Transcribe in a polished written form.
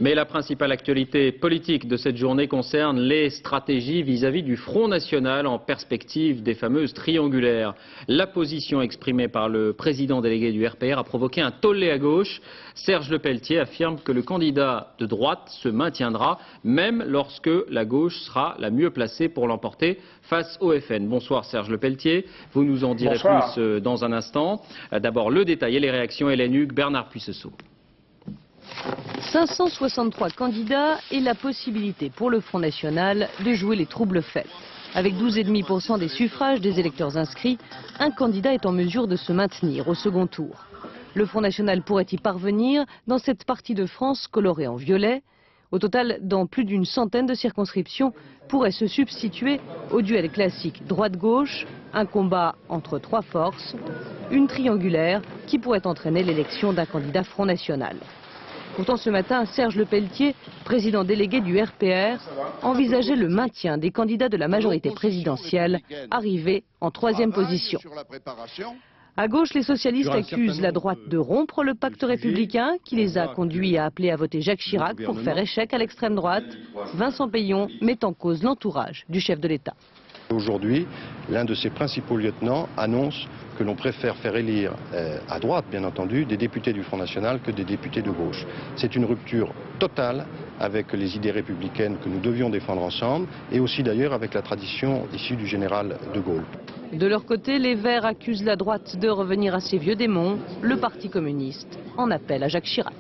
Mais la principale actualité politique de cette journée concerne les stratégies vis-à-vis du Front National en perspective des fameuses triangulaires. La position exprimée par le président délégué du RPR a provoqué un tollé à gauche. Serge Lepelletier affirme que le candidat de droite se maintiendra, même lorsque la gauche sera la mieux placée pour l'emporter face au FN. Bonsoir Serge Lepelletier, vous nous en direz plus dans un instant. D'abord le détail et les réactions. Hélène Hugues, Bernard Puissesseau. 563 candidats et la possibilité pour le Front National de jouer les troubles faits. Avec 12,5% des suffrages des électeurs inscrits, un candidat est en mesure de se maintenir au second tour. Le Front National pourrait y parvenir dans cette partie de France colorée en violet. Au total, dans plus d'une centaine de circonscriptions, pourrait se substituer au duel classique droite-gauche, un combat entre trois forces, une triangulaire qui pourrait entraîner l'élection d'un candidat Front National. Pourtant, ce matin, Serge Lepelletier, président délégué du RPR, envisageait le maintien des candidats de la majorité présidentielle, arrivés en troisième position. À gauche, les socialistes accusent la droite de rompre le pacte républicain qui les a conduits à appeler à voter Jacques Chirac pour faire échec à l'extrême droite. Vincent Peillon met en cause l'entourage du chef de l'État. Aujourd'hui, l'un de ses principaux lieutenants annonce que l'on préfère faire élire, à droite bien entendu, des députés du Front National que des députés de gauche. C'est une rupture totale avec les idées républicaines que nous devions défendre ensemble et aussi d'ailleurs avec la tradition issue du général de Gaulle. De leur côté, les Verts accusent la droite de revenir à ses vieux démons. Le Parti communiste en appelle à Jacques Chirac.